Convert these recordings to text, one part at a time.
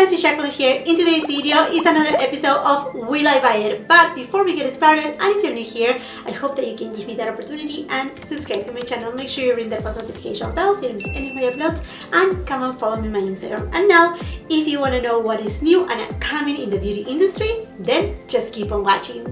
friends, it's Jackeline here. In today's video is another episode of Will I Buy It? But before we get started, and if you're new here, I hope that you can give me that opportunity and subscribe to my channel. Make sure you ring that post notification bell so you don't miss any of my uploads, and come and follow me on my Instagram. And now, if you want to know what is new and upcoming in the beauty industry, then just keep on watching.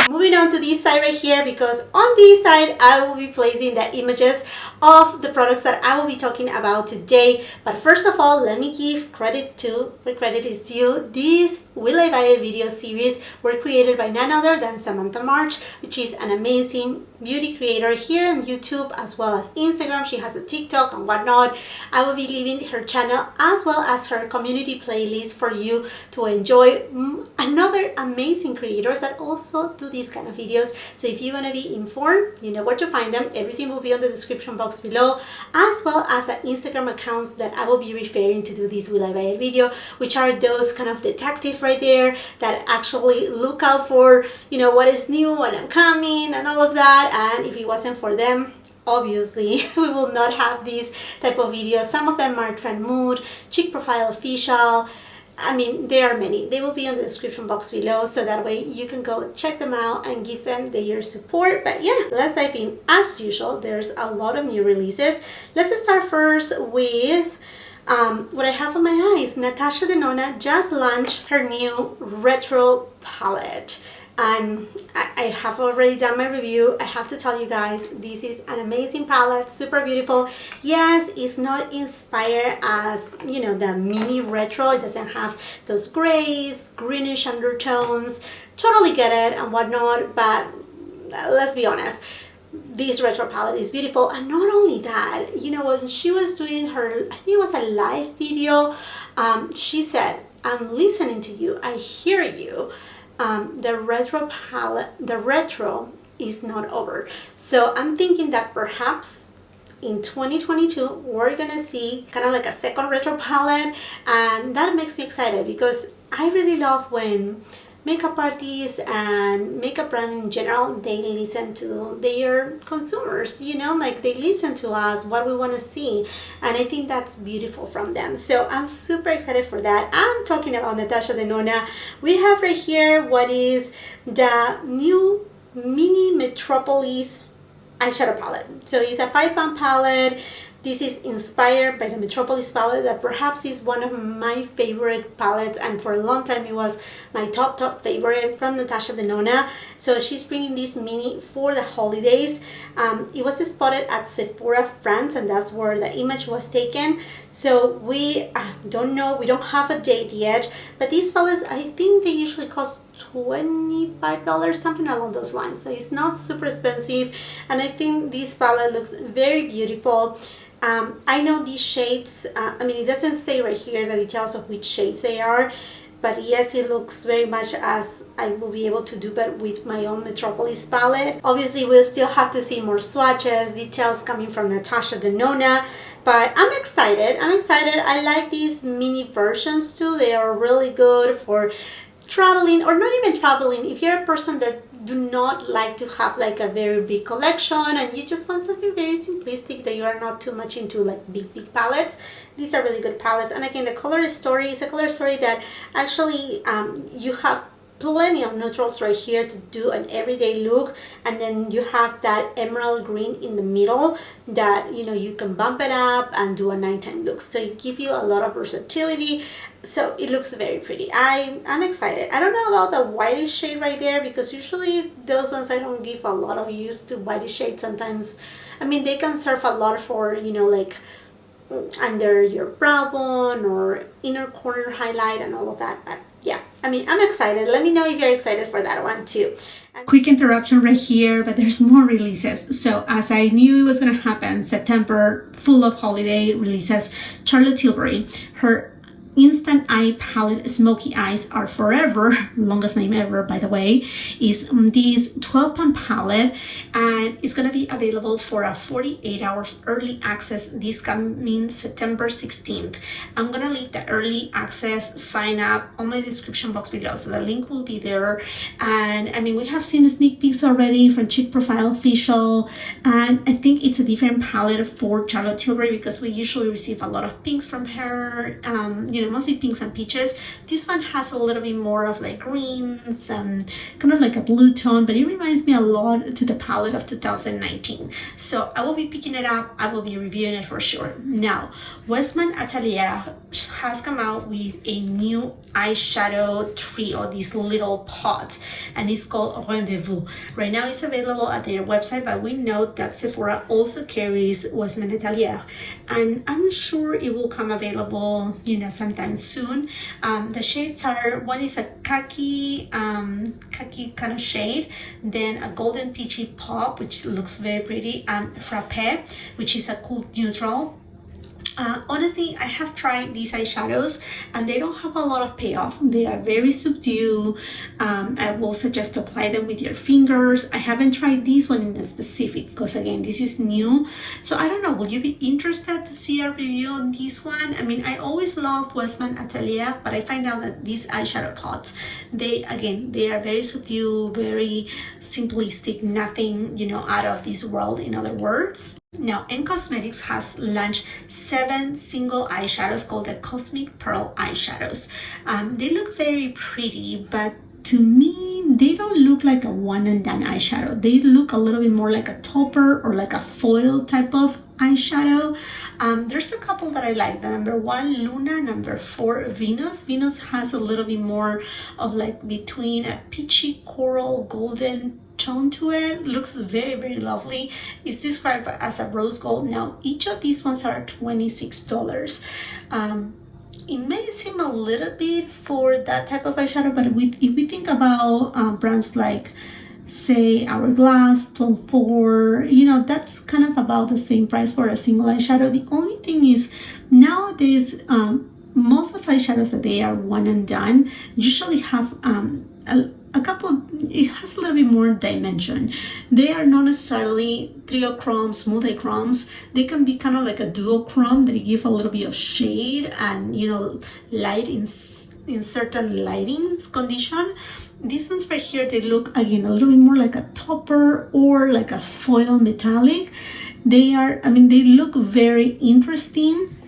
Moving on to this side right here, because on this side I will be placing the images of the products that I will be talking about today. But first of all, let me give credit to where credit is due. These Will I Buy It video series were created by none other than Samantha March, which is an amazing beauty creator here on YouTube as well as Instagram. She has a TikTok and whatnot. I will be leaving her channel as well as her community playlist for you to enjoy another amazing creators that also do these kind of videos. So if you want to be informed, you know where to find them. Everything will be on the description box below, as well as the Instagram accounts that I will be referring to do this Will I Buy It video, which are those kind of detective right there that actually look out for, you know, what is new, what I'm coming and all of that. And if it wasn't for them, obviously we will not have these type of videos. Some of them are Trend Mood, Cheek Profile Official. I mean, there are many. They will be in the description box below, so that way you can go check them out and give them their support. But yeah, let's dive in. As usual, there's a lot of new releases. Let's start first with what I have on my eyes. NATASHA DENONA just launched her new retro palette, and I have already done my review. I have to tell you guys, this is an amazing palette, super beautiful. Yes, it's not inspired as, you know, the mini retro. It doesn't have those grays, greenish undertones. Totally get it and whatnot, but let's be honest, this retro palette is beautiful. And not only that, you know, when she was doing her, I think it was a live video, she said, "I'm listening to you, I hear you." The retro palette, the retro is not over. So I'm thinking that perhaps in 2022 we're gonna see kind of like a second retro palette, and that makes me excited because I really love when makeup artists and makeup brand in general, they listen to their consumers, you know, like they listen to us, what we want to see, and I think that's beautiful from them. So I'm super excited for that. I'm talking about NATASHA DENONA. We have right here what is the new mini Metropolis eyeshadow palette. So it's a 5-pound palette. This is inspired by the Metropolis palette that perhaps is one of my favorite palettes, and for a long time it was my top favorite from NATASHA DENONA. So she's bringing this mini for the holidays. It was spotted at Sephora France, and that's where the image was taken. So we don't know, we don't have a date yet, but these palettes, I think they usually cost $25, something along those lines. So it's not super expensive, and I think this palette looks very beautiful. I know these shades, I mean, it doesn't say right here the details of which shades they are, but yes, it looks very much as I will be able to do but with my own Metropolis palette. Obviously, we'll still have to see more swatches, details coming from NATASHA DENONA, but I'm excited. I like these mini versions too. They are really good for traveling, or not even traveling. If you're a person that do not like to have like a very big collection and you just want something very simplistic, that you are not too much into like big palettes, these are really good palettes. And again, the color story is a color story that actually you have plenty of neutrals right here to do an everyday look, and then you have that emerald green in the middle that, you know, you can bump it up and do a nighttime look. So it gives you a lot of versatility. So it looks very pretty. I'm excited. I don't know about the whitish shade right there, because usually those ones I don't give a lot of use to whitish shades. Sometimes, I mean, they can serve a lot for, you know, like under your brow bone or inner corner highlight and all of that. But yeah, I mean, I'm excited. Let me know if you're excited for that one too. And quick interruption right here, but there's more releases. So as I knew it was going to happen, September full of holiday releases. Charlotte Tilbury, her Instant Eye Palette Smoky Eyes Are Forever, longest name ever by the way, is this 12-pan palette, and it's going to be available for a 48 hours early access this coming September 16th. I'm going to leave the early access sign up on my description box below, so the link will be there. And I mean, we have seen sneak peeks already from Chick Profile Official, and I think it's a different palette for Charlotte Tilbury because we usually receive a lot of pinks from her, you know, mostly pinks and peaches. This one has a little bit more of like greens and kind of like a blue tone, but it reminds me a lot to the palette of 2019. So I will be picking it up. I will be reviewing it for sure. Now, WESTMAN Atelier has come out with a new eyeshadow trio, this little pot, and it's called Rendez. Right now it's available at their website, but we know that Sephora also carries WESTMAN Atelier, and I'm sure it will come available, you know, sometime soon. The shades are, one is a khaki kind of shade, then a golden peachy pop, which looks very pretty, and frappe, which is a cool neutral. Honestly, I have tried these eyeshadows and they don't have a lot of payoff. They are very subdued. I will suggest to apply them with your fingers. I haven't tried this one in specific because again, this is new. So I don't know, will you be interested to see a review on this one? I mean, I always love WESTMAN Atelier, but I find out that these eyeshadow pots, they are very subdued, very simplistic, nothing, you know, out of this world, in other words. Now, N Cosmetics has launched 7 single eyeshadows called the Cosmic Pearl eyeshadows. They look very pretty, but to me, they don't look like a one and done eyeshadow. They look a little bit more like a topper or like a foil type of eyeshadow. There's a couple that I like. The number 1 Luna, number 4 Venus. Venus has a little bit more of like between a peachy coral golden tone to it. Looks very, very lovely. It's described as a rose gold. Now each of these ones are $26. It may seem a little bit for that type of eyeshadow, but if we think about brands like, say, Hourglass, 24, you know, that's kind of about the same price for a single eyeshadow. The only thing is nowadays most of eyeshadows that they are one and done usually have a couple, it has a little bit more dimension. They are not necessarily triochromes, multichromes. They can be kind of like a duochrome that give a little bit of shade and, you know, light in certain lighting condition. These ones right here, they look again a little bit more like a topper or like a foil metallic. They are, I mean, they look very interesting.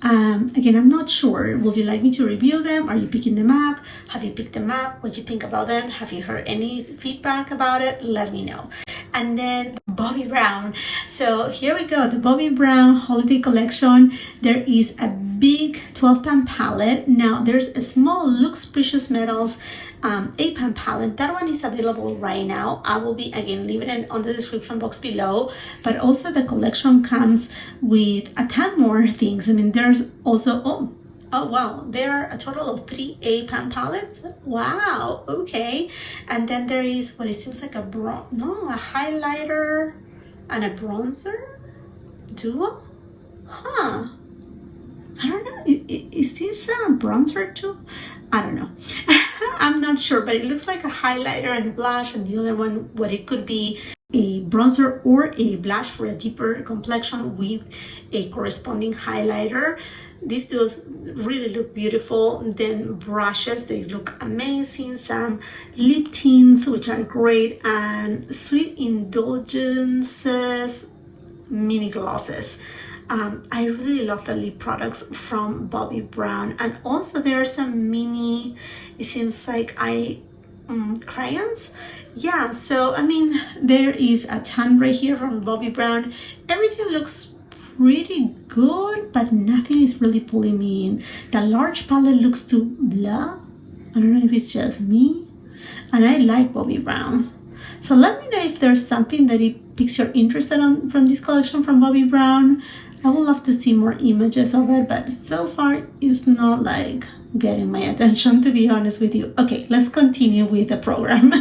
Again, I'm not sure. Would you like me to review them? Are you picking them up? Have you picked them up? What do you think about them? Have you heard any feedback about it? Let me know. And then Bobbi Brown. So here we go, the Bobbi Brown holiday collection. There is a big 12-pan palette. Now there's a small Lux Precious Metals 8-pan palette. That one is available right now. I will be again leaving it on the description box below, but also the collection comes with a ton more things. I mean, there's also oh wow, there are a total of 3 8-pan palettes. Wow, okay. And then there is what it seems like a highlighter and a bronzer duo. Huh, I don't know, is this a bronzer too? I don't know. I'm not sure, but it looks like a highlighter and a blush, and the other one, what it could be, a bronzer or a blush for a deeper complexion with a corresponding highlighter. These duos really look beautiful. Then brushes, they look amazing. Some lip tints, which are great, and Sweet Indulgences mini glosses. I really love the lip products from Bobbi Brown, and also there are some mini, it seems like crayons. Yeah, so I mean, there is a ton right here from Bobbi Brown. Everything looks pretty good, but nothing is really pulling me in. The large palette looks too blah. I don't know if it's just me, and I like Bobbi Brown. So let me know if there's something that it piques your interest from this collection from Bobbi Brown. I would love to see more images of it, but so far it's not like getting my attention, to be honest with you. Okay, let's continue with the program.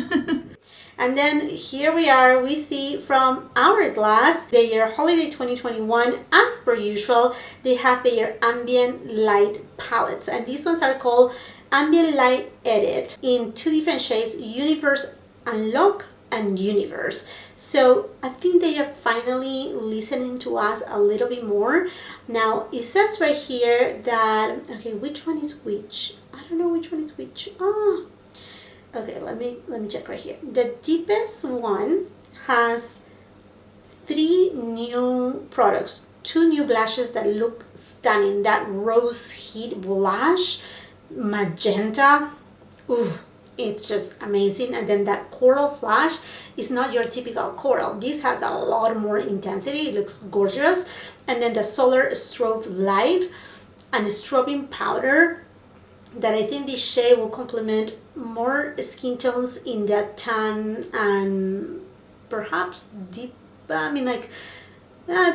And then here we are, we see from Hourglass, their Holiday 2021, as per usual, they have their Ambient Light palettes. And these ones are called Ambient Light Edit in 2 different shades, Universe Unlock and Universe. So I think they are finally listening to us a little bit more. Now it says right here that, okay, which one is which? I don't know which one is which. Okay, let me check right here. The deepest one has 3 new products, 2 new blushes that look stunning. That Rose Heat blush, magenta, ooh, it's just amazing. And then that Coral Flash is not your typical coral. This has a lot more intensity. It looks gorgeous. And then the Solar Strobe Light and Strobing Powder, that I think this shade will complement more skin tones in that tan and perhaps deep,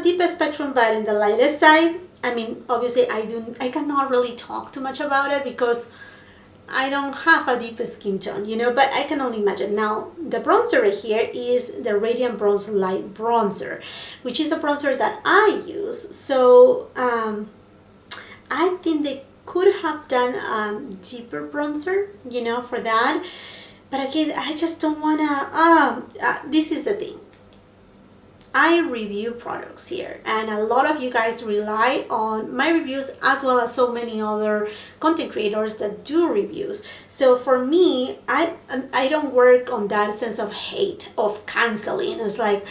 deepest spectrum, but in the lightest side. I mean, obviously I cannot really talk too much about it because I don't have a deep skin tone, you know, but I can only imagine. Now, the bronzer right here is the Radiant Bronze Light Bronzer, which is a bronzer that I use. So I think they could have done deeper bronzer, you know, for that. But again, I just don't want to, this is the thing. I review products here, and a lot of you guys rely on my reviews as well as so many other content creators that do reviews. So for me, I don't work on that sense of hate, of canceling. It's like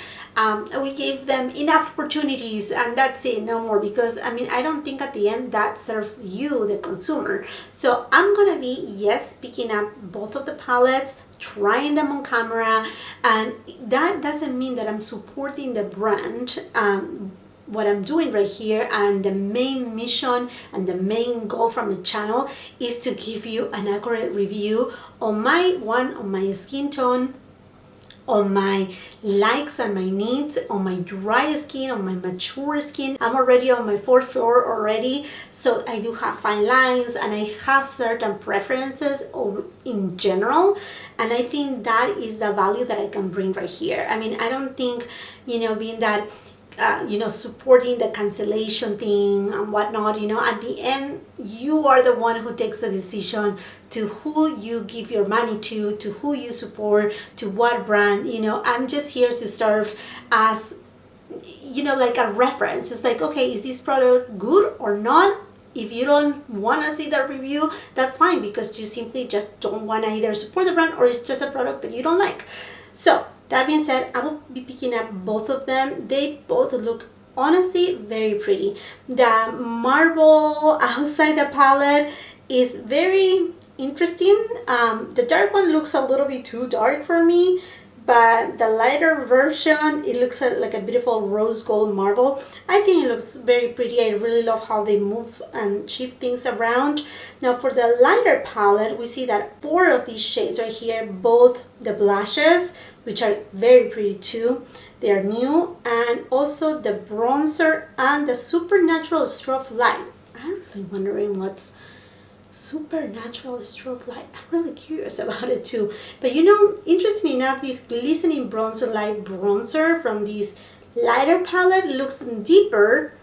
we gave them enough opportunities and that's it, no more, because I mean, I don't think at the end that serves you, the consumer. So I'm gonna be, yes, picking up both of the palettes, trying them on camera, and that doesn't mean that I'm supporting the brand. What I'm doing right here, and the main mission and the main goal from the channel is to give you an accurate review on my skin tone, on my likes and my needs, on my dry skin, on my mature skin. I'm already on my 4th floor already, so I do have fine lines and I have certain preferences in general, and I think that is the value that I can bring right here. I mean, I don't think, you know, being that supporting the cancellation thing and whatnot, you know, at the end, you are the one who takes the decision to who you give your money to who you support, to what brand, you know. I'm just here to serve as, you know, like a reference. It's like, okay, is this product good or not? If you don't want to see the review, that's fine, because you simply just don't want to either support the brand or it's just a product that you don't like. So that being said, I will be picking up both of them. They both look honestly very pretty. The marble outside the palette is very interesting. The dark one looks a little bit too dark for me, but the lighter version, it looks like a beautiful rose gold marble. I think it looks very pretty. I really love how they move and shift things around. Now for the lighter palette, we see that 4 of these shades right here, both the blushes, which are very pretty too, they are new, and also the bronzer and the Supernatural Strobe Light. I'm really wondering what's Supernatural Strobe Light. I'm really curious about it too. But you know, interesting enough, this Glistening Bronzer Light bronzer from this lighter palette looks deeper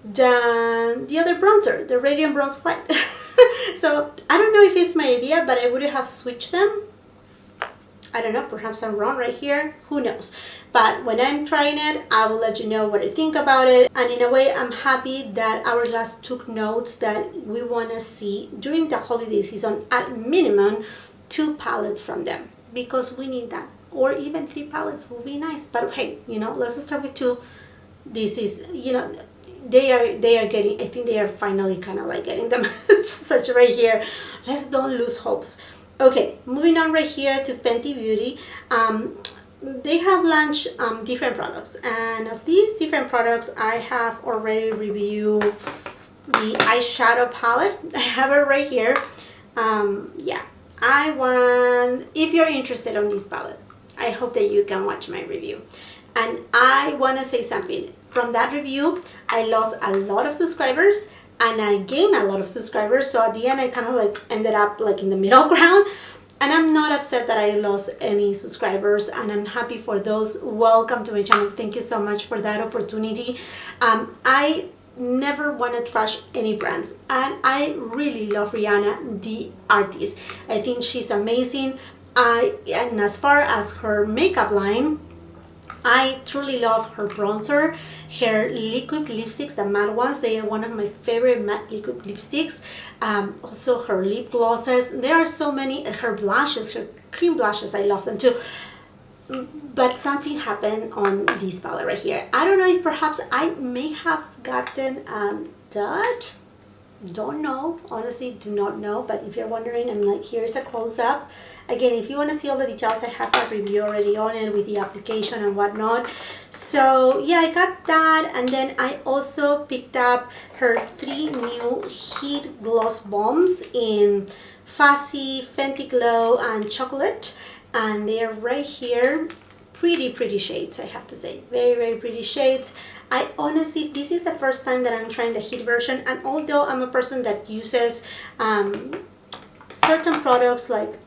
than the other bronzer, the Radiant Bronze Light. So I don't know if it's my idea, but I would have switched them. I don't know, perhaps I'm wrong right here, who knows. But when I'm trying it, I will let you know what I think about it. And in a way, I'm happy that Hourglass took notes that we want to see during the holiday season, at minimum 2 palettes from them, because we need that. Or even 3 palettes will be nice. But hey, you know, let's start with 2. This is, you know, they are getting, I think they are finally kind of like getting the message right here. Let's don't lose hopes. Okay, moving on right here to Fenty Beauty. They have launched different products, and of these different products, I have already reviewed the eyeshadow palette. I have it right here. Yeah, if you're interested on this palette, I hope that you can watch my review. And I want to say something. From that review, I lost a lot of subscribers and I gained a lot of subscribers. So at the end, I kind of like ended up like in the middle ground. And I'm not upset that I lost any subscribers, and I'm happy for those. Welcome to my channel. Thank you so much for that opportunity. I never want to trash any brands, and I really love Rihanna, the artist. I think she's amazing. And as far as her makeup line, I truly love her bronzer, her liquid lipsticks, the matte ones. They are one of my favorite matte liquid lipsticks. Also her lip glosses. There are so many. Her blushes, her cream blushes, I love them too. But something happened on this palette right here. I don't know if perhaps I may have gotten dud. Don't know. Honestly, do not know. But if you're wondering, I'm like, here's a close-up. Again, if you want to see all the details, I have a review already on it with the application and whatnot. So yeah, I got that. And then I also picked up her 3 new Heat Gloss Bombs in Fussy, Fenty Glow, and Chocolate. And they're right here. Pretty shades, I have to say. Very pretty shades. I honestly, this is the first time that I'm trying the Heat version. And although I'm a person that uses certain products like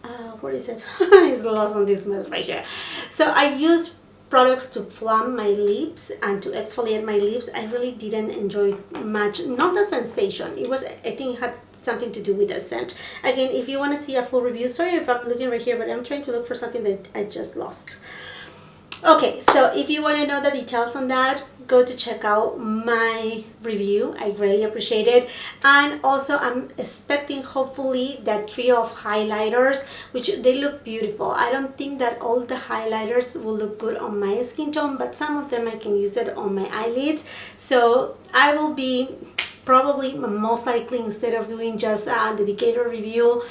what is it? It's lost on this mess right here. So I use products to plump my lips and to exfoliate my lips. I really didn't enjoy much, not the sensation. It was, I think it had something to do with the scent. Again, if you want to see a full review, sorry if I'm looking right here, but I'm trying to look for something that I just lost. Okay, so if you want to know the details on that, go to check out my review. I greatly appreciate it. And also I'm expecting hopefully that trio of highlighters, which they look beautiful. I don't think that all the highlighters will look good on my skin tone, but some of them I can use it on my eyelids. So I will be probably, most likely, instead of doing just a dedicated review,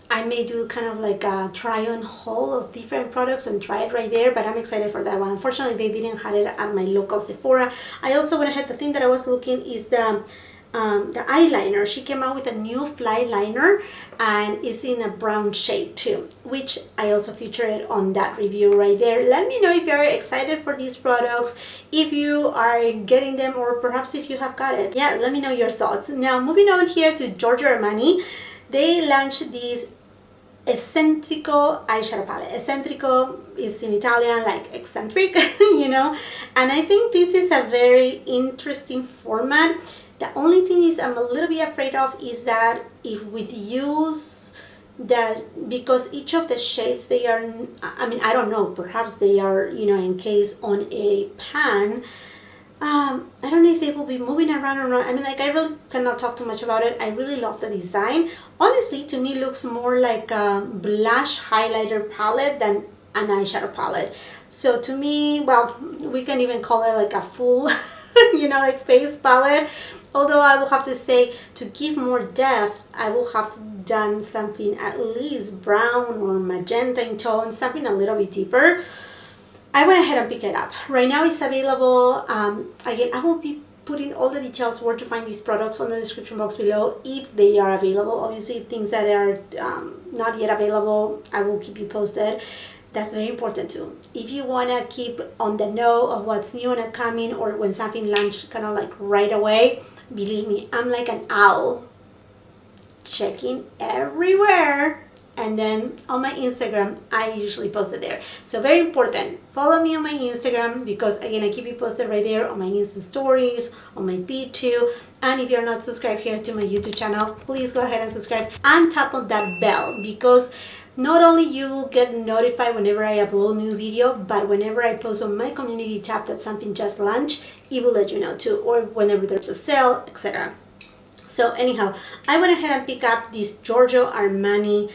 I may do kind of like a try on haul of different products and try it right there, but I'm excited for that one. Unfortunately, they didn't have it at my local Sephora. I also went ahead, the thing that I was looking is the eyeliner. She came out with a new fly liner and it's in a brown shade too, which I also featured on that review right there. Let me know if you're excited for these products, if you are getting them, or perhaps if you have got it. Yeah, let me know your thoughts. Now, moving on here to Giorgio Armani. They launched this Eccentrico eyeshadow palette. Eccentrico is in Italian like eccentric, you know, and I think this is a very interesting format. The only thing is I'm a little bit afraid of is that if we use that, because each of the shades, they are, I mean, I don't know, perhaps they are, you know, encased on a pan. I don't know if they will be moving around or not. I mean, like, I really cannot talk too much about it. I really love the design. Honestly, to me, it looks more like a blush highlighter palette than an eyeshadow palette. So to me, well, we can even call it like a full, you know, like face palette. Although I will have to say, to give more depth, I will have done something at least brown or magenta in tone, something a little bit deeper. I went ahead and picked it up. Right now it's available. Again, I will be putting all the details where to find these products on the description box below if they are available. Obviously, things that are not yet available, I will keep you posted. That's very important too. If you want to keep on the know of what's new and upcoming, or when something launches kind of like right away, believe me, I'm like an owl, checking everywhere. And then on my Instagram, I usually post it there. So very important, follow me on my Instagram, because again, I keep you posted right there on my Insta stories, on my feed too. And if you're not subscribed here to my YouTube channel, please go ahead and subscribe and tap on that bell, because not only you will get notified whenever I upload new video, but whenever I post on my community tab that something just launched, it will let you know too, or whenever there's a sale, etc. So anyhow, I went ahead and picked up this Giorgio Armani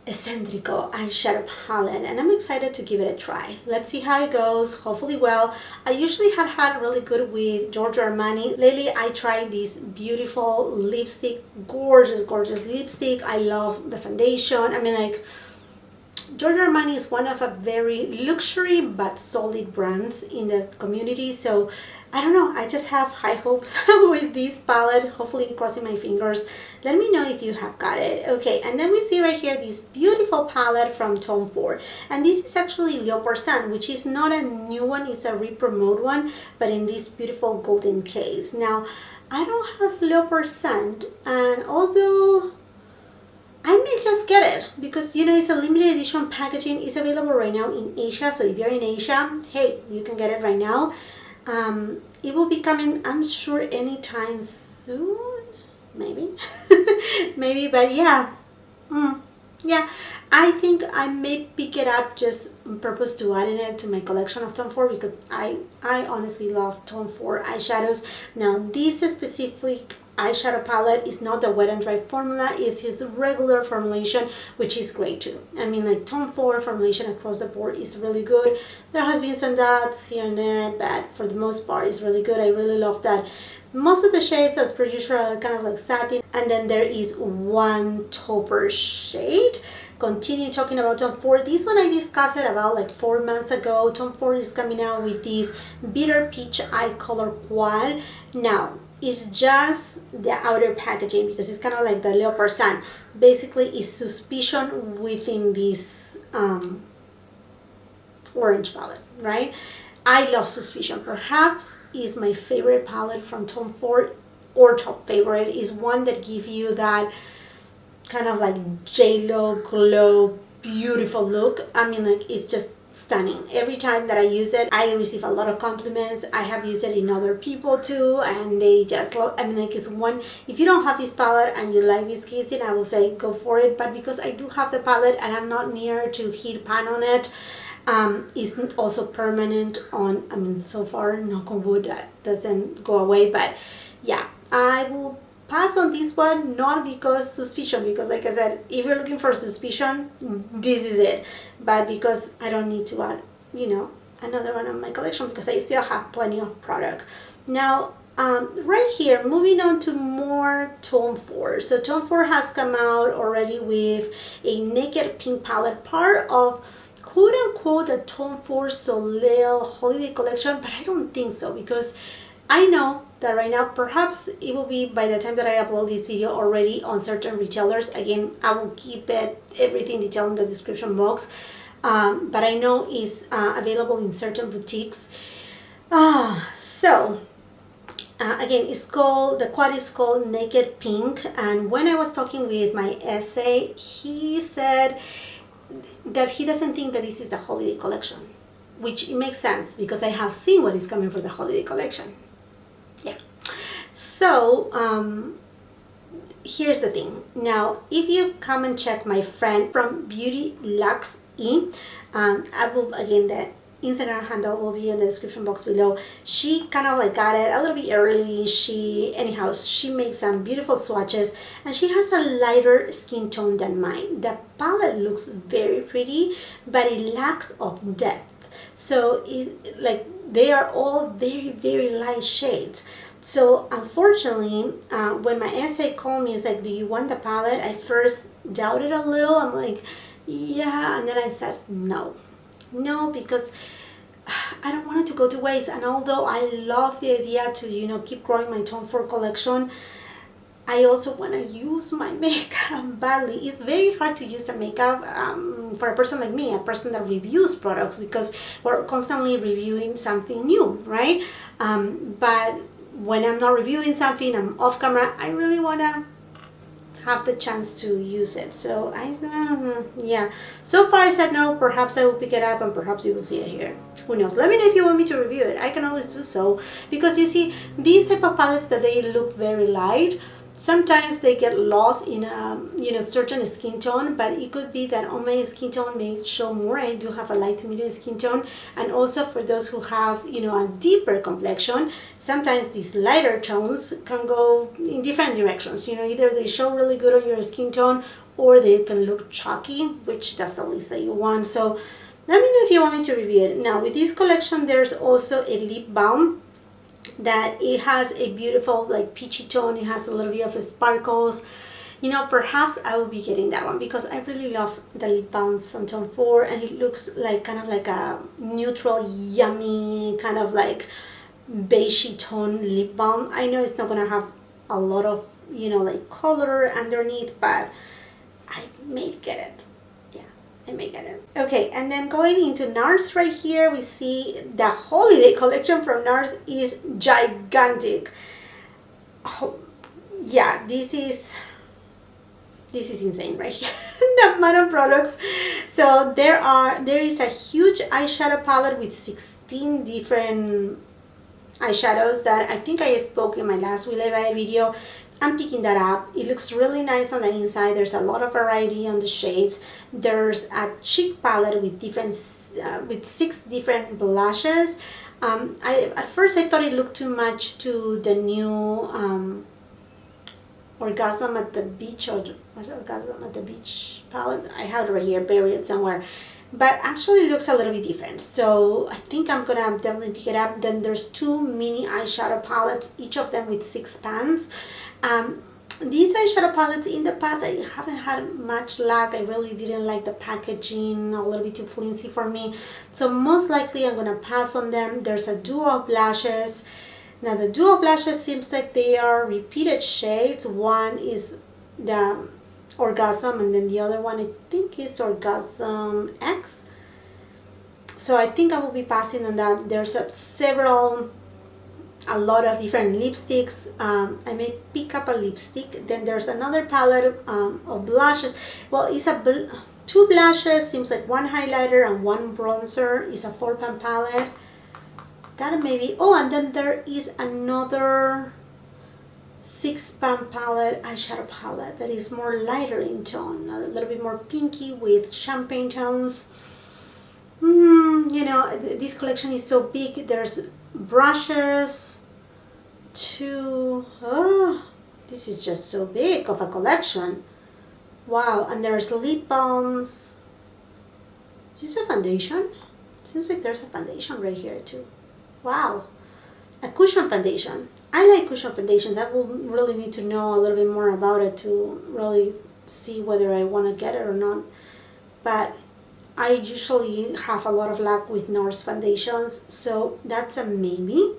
Eccentrico eyeshadow palette, and I'm excited to give it a try. Let's see how it goes. Hopefully well. I usually had really good with Giorgio Armani. Lately I tried this beautiful lipstick, gorgeous lipstick. I love the foundation. I mean, like, Giorgio Armani is one of a very luxury but solid brands in the community, so I don't know, I just have high hopes with this palette. Hopefully, crossing my fingers. Let me know if you have got it. Okay, and then we see right here this beautiful palette from Tom Ford, and this is actually Leopard Sand, which is not a new one, it's a re-promote one, but in this beautiful golden case. Now, I don't have Leopard Sand, and although I may just get it because you know it's a limited edition packaging. It's available right now in Asia, so if you're in Asia, hey, you can get it right now. It will be coming, I'm sure, anytime soon, maybe. Maybe, but yeah. Yeah, I think I may pick it up just on purpose to add it to my collection of Tom Ford because I honestly love Tom Ford eyeshadows. Now this specific eyeshadow palette is not the wet and dry formula, it's his regular formulation, which is great too. I mean, like, Tom Ford formulation across the board is really good. There has been some dots here and there, but for the most part it's really good. I really love that. Most of the shades, as per usual, are kind of like satin, and then there is one taupe shade. Continue talking about Tom Ford. This one I discussed it about like 4 months ago. Tom Ford is coming out with this Bitter Peach Eye Color Quad. Now, it's just the outer packaging because it's kind of like the leopard sand. Basically, it's Suspicion within this orange palette, right? I love Suspicion. Perhaps is my favorite palette from Tom Ford, or top favorite. Is one that gives you that kind of like J-Lo glow, beautiful look. I mean, like, it's just stunning. Every time that I use it, I receive a lot of compliments. I have used it in other people too, and they just love. I mean, like, it's one, if you don't have this palette and you like this casing, I will say go for it. But because I do have the palette and I'm not near to heat pan on it, it's also permanent on, I mean, so far, knock on wood, that doesn't go away. But yeah, I will pass on this one, not because Suspicion, because like I said, if you're looking for Suspicion, this is it. But because I don't need to add, you know, another one on my collection because I still have plenty of product. Now, right here, moving on to more Tom Ford. So Tom Ford has come out already with a Naked Pink palette, part of quote unquote the Tom Ford Soleil holiday collection, but I don't think so because I know that right now, perhaps it will be by the time that I upload this video already on certain retailers. Again, I will keep it everything detailed in the description box, but I know it's available in certain boutiques. So again, it's called, the quad is called Naked Pink, and when I was talking with my essay, he said that he doesn't think that this is the holiday collection, which it makes sense because I have seen what is coming for the holiday collection. Yeah. So here's the thing. Now, if you come and check my friend from Beauty Lux E, I will, again, the Instagram handle will be in the description box below. She kind of like got it a little bit early. Anyhow, she makes some beautiful swatches and she has a lighter skin tone than mine. The palette looks very pretty, but it lacks of depth. So it's like they are all very, very light shades. So unfortunately, when my essay called me, it's like, do you want the palette? I first doubted a little. I'm like, yeah. And then I said, no, because I don't want it to go to waste. And although I love the idea to, you know, keep growing my Tom Ford collection, I also want to use my makeup badly. It's very hard to use a makeup for a person like me, a person that reviews products, because we're constantly reviewing something new, right? But when I'm not reviewing something, I'm off camera, I really want to have the chance to use it. So yeah, so far I said no. Perhaps I will pick it up and perhaps you will see it here. Who knows? Let me know if you want me to review it. I can always do so, because you see, these type of palettes that they look very light, sometimes they get lost in a, you know, certain skin tone, but it could be that on my skin tone may show more. I do have a light to medium skin tone, and also for those who have, you know, a deeper complexion, sometimes these lighter tones can go in different directions. You know, either they show really good on your skin tone or they can look chalky, which that's the least that you want. So let me know if you want me to review it. Now, with this collection, there's also a lip balm that it has a beautiful like peachy tone. It has a little bit of sparkles. You know, perhaps I will be getting that one because I really love the lip balms from Tom Ford, and it looks like kind of like a neutral, yummy, kind of like beigey tone lip balm. I know it's not gonna have a lot of, you know, like color underneath, but I may get it. I may get it. Okay, and then going into NARS right here, we see the holiday collection from NARS is gigantic. Oh, yeah, this is this is insane right here. The amount of products. So there is a huge eyeshadow palette with 16 different eyeshadows that I think I spoke in my last Will I Buy It video. I'm picking that up. It looks really nice on the inside. There's a lot of variety on the shades. There's a cheek palette with different with 6 different blushes. At first I thought it looked too much to the new Orgasm at the Beach, or what, Orgasm at the Beach palette. I have it right here, buried somewhere. But actually it looks a little bit different, so I think I'm gonna definitely pick it up. Then there's 2 mini eyeshadow palettes, each of them with 6 pans. These eyeshadow palettes in the past I haven't had much luck. I really didn't like the packaging, a little bit too flimsy for me, so most likely I'm gonna pass on them. There's a duo of blushes. Now the duo blushes seems like they are repeated shades. One is the Orgasm and then the other one I think is Orgasm X. So I think I will be passing on that. There's a lot of different lipsticks. I may pick up a lipstick. Then there's another palette of blushes. Well, it's 2 blushes, seems like 1 highlighter and 1 bronzer. It's a 4-pan palette. That may be, oh, and then there is another 6-pan palette, eyeshadow palette that is more lighter in tone, a little bit more pinky with champagne tones. You know, this collection is so big. There's brushes, this is just so big of a collection. Wow, and there's lip balms. Is this a foundation? Seems like there's a foundation right here too. Wow, a cushion foundation. I like cushion foundations. I will really need to know a little bit more about it to really see whether I want to get it or not. But I usually have a lot of luck with NARS foundations, so that's a maybe.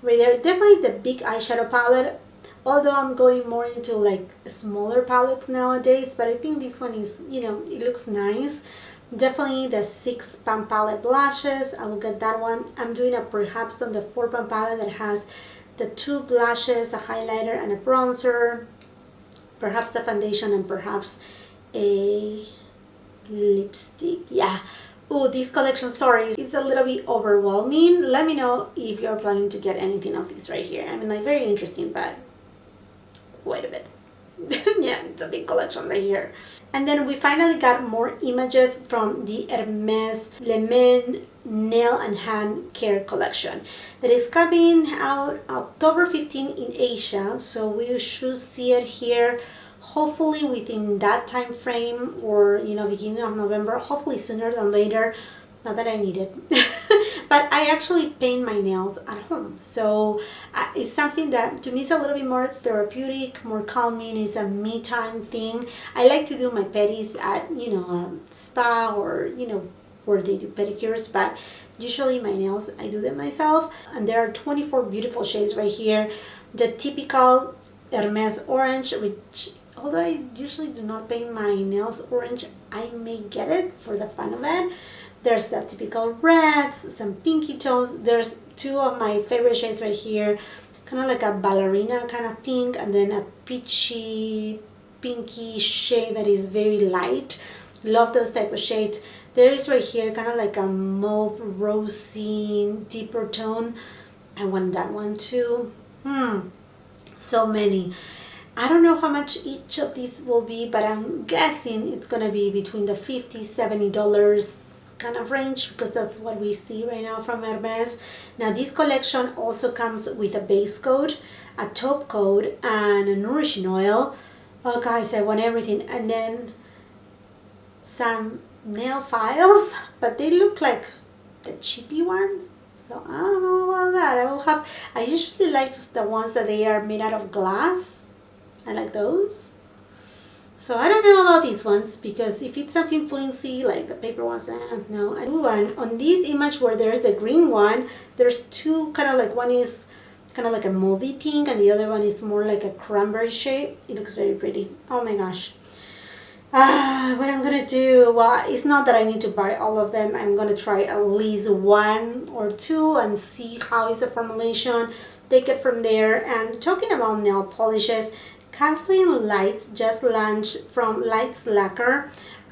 Right there, definitely the big eyeshadow palette, although I'm going more into like smaller palettes nowadays, but I think this one is, you know, it looks nice. Definitely the 6-pan palette blushes, I will get that one. I'm doing a perhaps on the 4-pan palette that has the 2 blushes, a highlighter and a bronzer, perhaps the foundation and perhaps a lipstick. Yeah. Oh, this collection, sorry, it's a little bit overwhelming. Let me know if you're planning to get anything of these right here. I mean, like, very interesting, but wait a bit. Yeah, it's a big collection right here. And then we finally got more images from the Hermes Le Men Nail and Hand Care collection that is coming out October 15 in Asia, so we should see it here hopefully within that time frame, or you know, beginning of November, hopefully sooner than later. Not that I need it. But I actually paint my nails at home, so it's something that to me is a little bit more therapeutic, more calming. It's a me time thing. I like to do my pedis at, you know, a spa, or you know, where they do pedicures, but usually my nails I do them myself. And there are 24 beautiful shades right here. The typical Hermes orange, which although I usually do not paint my nails orange, I may get it for the fun of it. There's the typical reds, some pinky tones. There's 2 of my favorite shades right here, kind of like a ballerina kind of pink, and then a peachy pinky shade that is very light. Love those type of shades. There is right here kind of like a mauve rosy deeper tone. I want that one too. So many. I don't know how much each of these will be, but I'm guessing it's gonna be between the $50–$70 kind of range, because that's what we see right now from Hermes. Now this collection also comes with a base coat, a top coat, and a nourishing oil. Oh guys, I want everything. And then some nail files, but they look like the cheapy ones, so I don't know about that. I usually like the ones that they are made out of glass. I like those. So I don't know about these ones, because if it's something flimsy like the paper ones, no. And on this image where there's the green one, there's 2 kind of like, one is kind of like a mauvey pink and the other one is more like a cranberry shade. It looks very pretty. Oh my gosh. What I'm gonna do, well, it's not that I need to buy all of them. I'm gonna try at least 1 or 2 and see how is the formulation, take it from there. And talking about nail polishes, Kathleen Lights just launched from LACQUER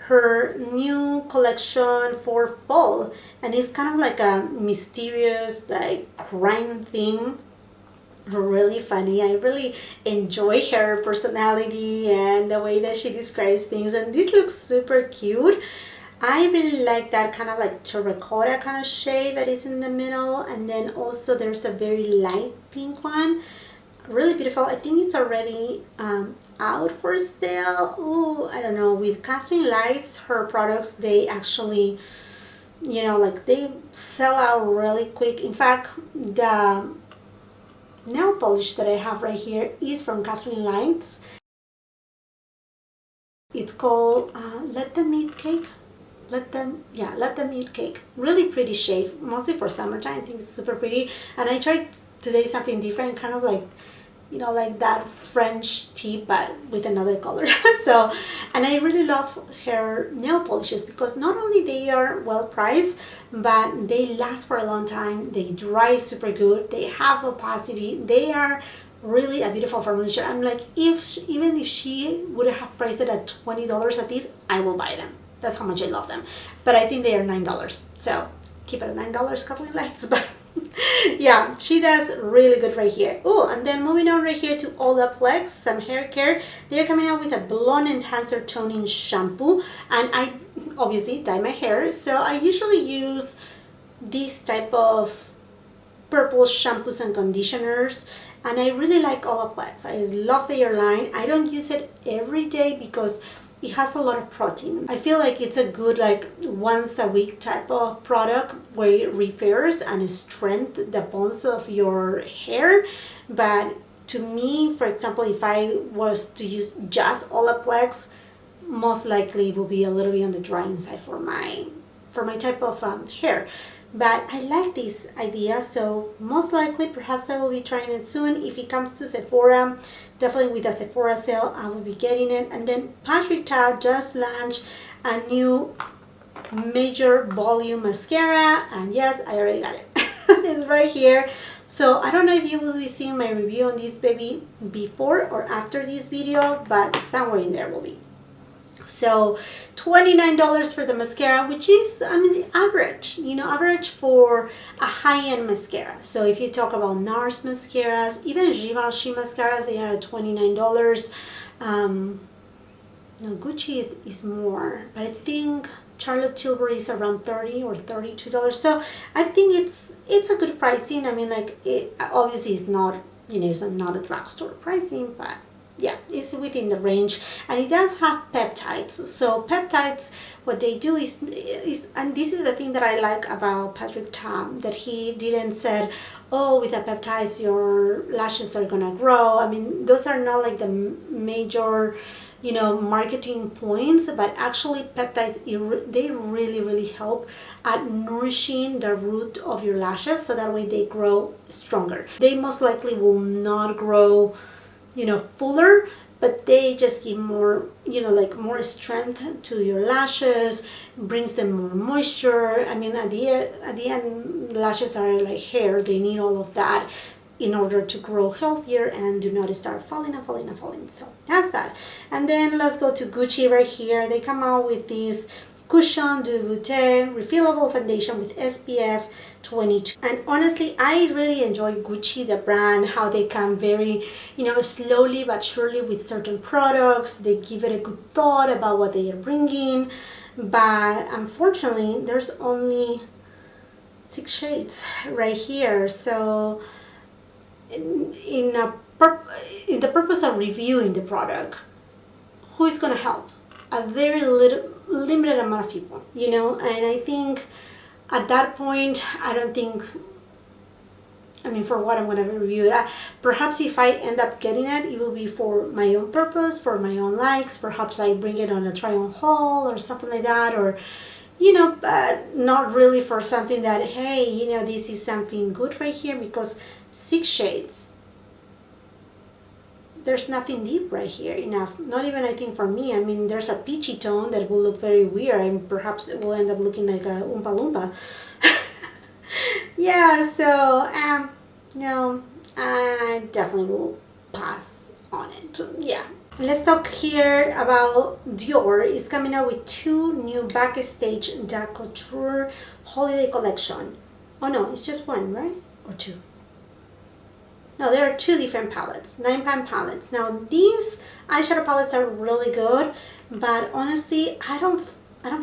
her new collection for fall, and it's kind of like a mysterious like crime theme. Really funny. I really enjoy her personality and the way that she describes things, and this looks super cute. I really like that kind of like terracotta kind of shade that is in the middle, and then also there's a very light pink one. Really beautiful. I think it's already out for sale. Oh, I don't know. With Kathleen Lights, her products, they actually, you know, like they sell out really quick. In fact, the nail polish that I have right here is from Kathleen Lights. It's called Let Them Eat Cake. Let them eat cake. Really pretty shade, mostly for summertime. I think it's super pretty. And I tried today something different, kind of like, you know, like that French tea but with another color. So, and I really love her nail polishes because not only they are well priced, but they last for a long time. They dry super good. They have opacity. They are really a beautiful formulation. I'm like, even if she would have priced it at $20 a piece, I will buy them. That's how much I love them. But I think they are $9. So keep it at $9, Kathleen Lights. But yeah, she does really good right here. Oh, and then moving on right here to OLAPLEX, some hair care. They're coming out with a blonde enhancer toning shampoo. And I obviously dye my hair. So I usually use this type of purple shampoos and conditioners. And I really like OLAPLEX. I love their line. I don't use it every day because it has a lot of protein. I feel like it's a good like once a week type of product where it repairs and strengthens the bones of your hair. But to me, for example, if I was to use just OLAPLEX, most likely it will be a little bit on the drying side for my type of hair. But I like this idea, so most likely perhaps I will be trying it soon. If it comes to Sephora, definitely with a Sephora sale, I will be getting it. And then Patrick Ta just launched a new major volume mascara, and yes, I already got it. It's right here. So I don't know if you will be seeing my review on this baby before or after this video, but somewhere in there will be. So $29 for the mascara, which is, I mean, the average, you know, average for a high-end mascara. So if you talk about NARS mascaras, even Givenchy mascaras, they are at $29. No, Gucci is more, but I think Charlotte Tilbury is around $30 or $32. So I think it's a good pricing. I mean, like, it obviously is not, you know, it's not a drugstore pricing, but yeah, it's within the range. And it does have peptides. So peptides, what they do is and this is the thing that I like about Patrick Ta, that he didn't said, oh, with the peptides your lashes are gonna grow. I mean, those are not like the major, you know, marketing points, but actually peptides, they really help at nourishing the root of your lashes, so that way they grow stronger. They most likely will not grow, you know, fuller, but they just give more, you know, like more strength to your lashes, brings them more moisture. I mean, at the end, lashes are like hair. They need all of that in order to grow healthier and do not start falling. So that's that. And then let's go to Gucci right here. They come out with this Cushion de Beauté refillable foundation with SPF 22. And honestly, I really enjoy Gucci, the brand, how they come very, you know, slowly but surely with certain products. They give it a good thought about what they are bringing. But unfortunately, there's only 6 shades right here. So in the purpose of reviewing the product, who is going to help? A very limited amount of people, you know. And I think at that point, I don't think, I mean, for what I'm going to review it, perhaps if I end up getting it, it will be for my own purpose, for my own likes. Perhaps I bring it on a try on haul or something like that, or, you know, but not really for something that, hey, you know, this is something good right here, because 6 shades, there's nothing deep right here enough. Not even, I think, for me. I mean, there's a peachy tone that will look very weird, and perhaps it will end up looking like a Oompa Loompa. Yeah, so no, I definitely will pass on it. Yeah. Let's talk here about Dior. It's coming out with 2 new Backstage de Couture holiday collection. Oh no, it's just one, right? Or 2? No, there are 2 different palettes, 9-pan palettes. Now these eyeshadow palettes are really good, but honestly, I don't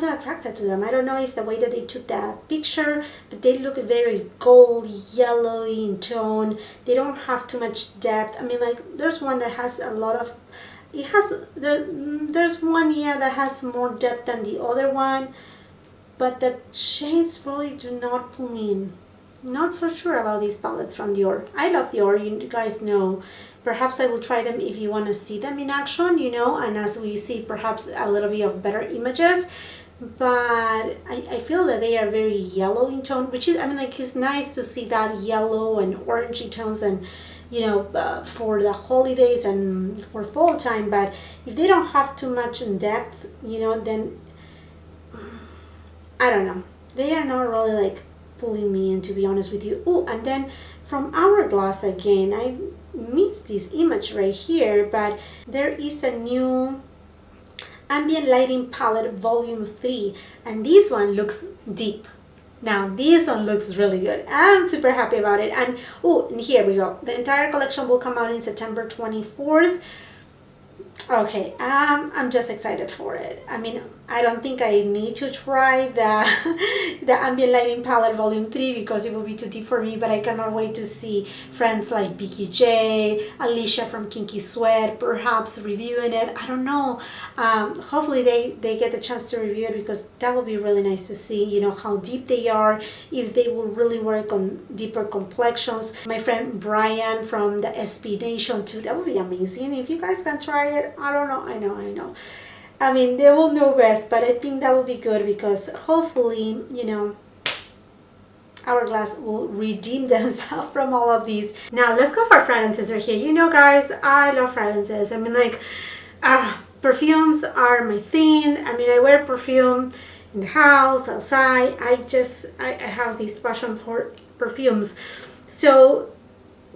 feel attracted to them. I don't know if the way that they took that picture, but they look very gold, yellowy in tone. They don't have too much depth. I mean, like, there's one that has a lot of, there's one, yeah, that has more depth than the other one, but the shades really do not pull me in. Not so sure about these palettes from Dior. I love Dior, you guys know. Perhaps I will try them if you want to see them in action, you know, and as we see perhaps a little bit of better images. But I feel that they are very yellow in tone, which is, I mean, like, it's nice to see that yellow and orangey tones and, you know, for the holidays and for fall time. But if they don't have too much in depth, you know, then I don't know. They are not really like pulling me in, to be honest with you. Oh, and then from Hourglass again, I missed this image right here, but there is a new ambient lighting palette volume 3, and this one looks deep. Now this one looks really good. I'm super happy about it. And oh, and here we go. The entire collection will come out in September 24th. Okay, I'm just excited for it. I mean, I don't think I need to try the ambient lighting palette volume 3 because it will be too deep for me, but I cannot wait to see friends like Vicky J, Alicia from Kinky Sweat perhaps reviewing it. I don't know. Hopefully they get the chance to review it, because that would be really nice to see, you know, how deep they are, if they will really work on deeper complexions. My friend Brian from the SB Nation too, that would be amazing. If you guys can try it, I don't know. I know. I mean, they will know best, but I think that will be good, because hopefully, you know, Hourglass will redeem themselves from all of these. Now, let's go for fragrances right here. You know, guys, I love fragrances. I mean, like, perfumes are my thing. I mean, I wear perfume in the house, outside. I have this passion for perfumes. So,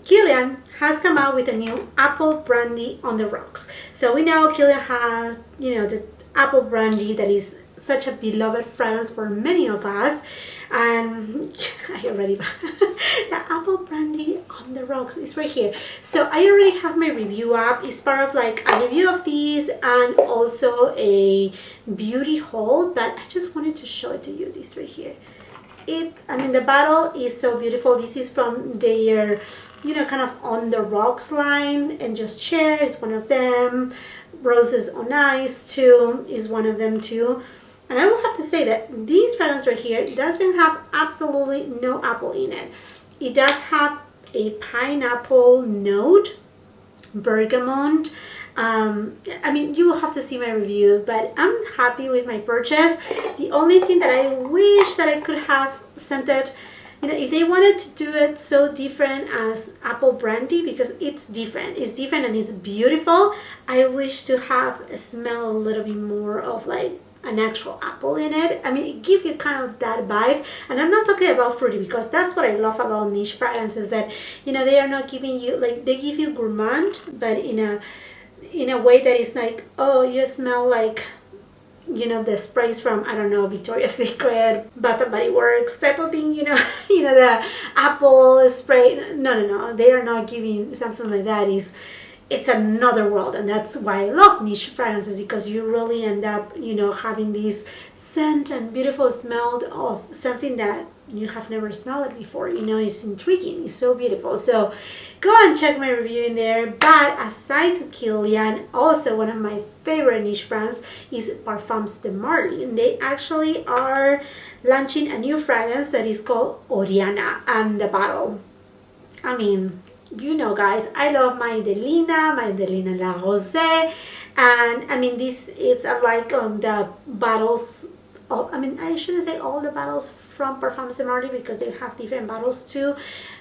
KILIAN has come out with a new apple brandy on the rocks. So we know KILIAN has, you know, the apple brandy that is such a beloved fragrance for many of us. And I already the apple brandy on the rocks is right here. So I already have my review up. It's part of like a review of these and also a beauty haul, but I just wanted to show it to you. This right here. I mean, the bottle is so beautiful. This is from their, you know, kind of on the rocks line, and just share is one of them. Roses on Ice too is one of them too. And I will have to say that this fragrance right here doesn't have absolutely no apple in it. It does have a pineapple note, bergamot. I mean, you will have to see my review, but I'm happy with my purchase. The only thing that I wish that I could have scented, you know, if they wanted to do it so different as apple brandy, because it's different and it's beautiful, I wish to have a smell a little bit more of like an actual apple in it. I mean, it gives you kind of that vibe. And I'm not talking about fruity, because that's what I love about niche fragrances, that, you know, they are not giving you, like, they give you gourmand, but in a way that is like, oh, you smell like, you know, the sprays from, I don't know, Victoria's Secret, Bath and Body Works type of thing, you know, the apple spray. No, they are not giving something like that. It's another world, and that's why I love niche fragrances, because you really end up, you know, having this scent and beautiful smell of something that you have never smelled it before. You know, it's intriguing, it's so beautiful. So go and check my review in there. But aside to KILIAN, also one of my favorite niche brands is Parfums de Marly, and they actually are launching a new fragrance that is called Oriana. And the bottle, I mean, you know, guys, I love my Delina La Rosée, and I mean, this is like on the bottles. I mean, I shouldn't say all the bottles from Parfums de Marly, because they have different bottles too,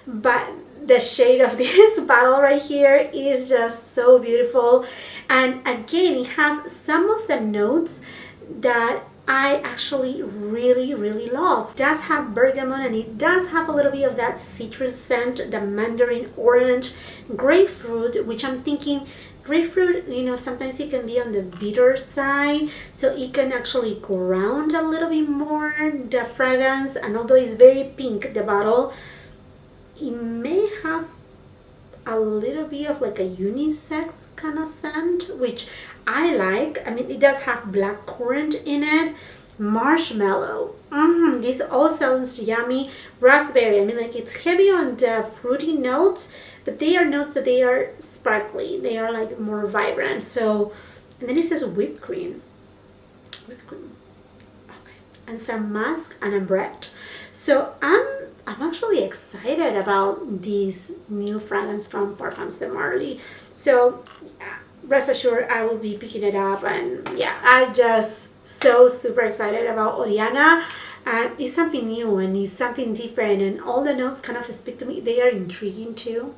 but the shade of this bottle right here is just so beautiful. And again, it has some of the notes that I actually really love. It does have bergamot, and it does have a little bit of that citrus scent, the mandarin orange, grapefruit, which I'm thinking grapefruit, you know, sometimes it can be on the bitter side, so it can actually ground a little bit more the fragrance. And although it's very pink, the bottle, it may have a little bit of like a unisex kind of scent, which I like. I mean, it does have blackcurrant in it, marshmallow. This all sounds yummy. Raspberry, I mean, like, it's heavy on the fruity notes, but they are notes that they are sparkly. They are like more vibrant. So, and then it says whipped cream. Whipped cream. Okay. And some musk and ambrette. So I'm actually excited about this new fragrance from Parfums de Marly. So rest assured, I will be picking it up, and yeah, I'm just so super excited about Oriana. And it's something new and it's something different, and all the notes kind of speak to me. They are intriguing too.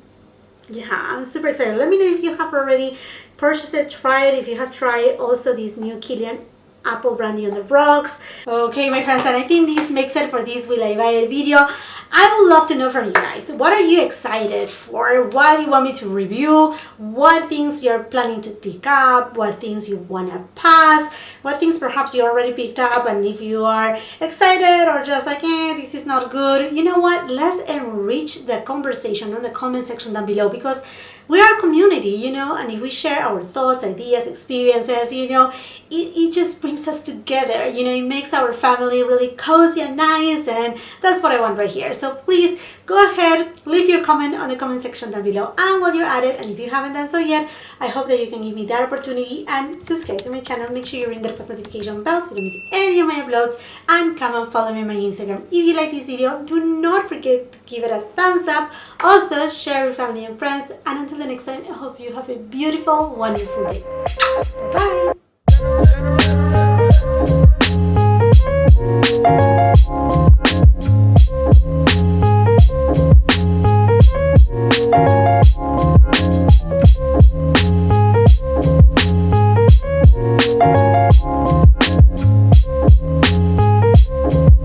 Yeah, I'm super excited. Let me know if you have already purchased it, tried it, if you have tried also this new KILIAN Apple Brandy on the Rocks. Okay, my friends, and I think this makes it for this Will I Buy It video. I would love to know from you guys, what are you excited for? What do you want me to review? What things you're planning to pick up? What things you want to pass? What things perhaps you already picked up, and if you are excited or just like, this is not good, you know what? Let's enrich the conversation in the comment section down below, because we are a community, you know, and if we share our thoughts, ideas, experiences, you know, it just brings us together, you know, it makes our family really cozy and nice, and that's what I want right here. So please go ahead, leave your comment on the comment section down below, and while you're at it, and if you haven't done so yet, I hope that you can give me that opportunity and subscribe to my channel. Make sure you ring the post notification bell so you don't miss any of my uploads, and come and follow me on my Instagram. If you like this video, do not forget to give it a thumbs up. Also, share with family and friends, and until the next time, I hope you have a beautiful, wonderful day. Bye!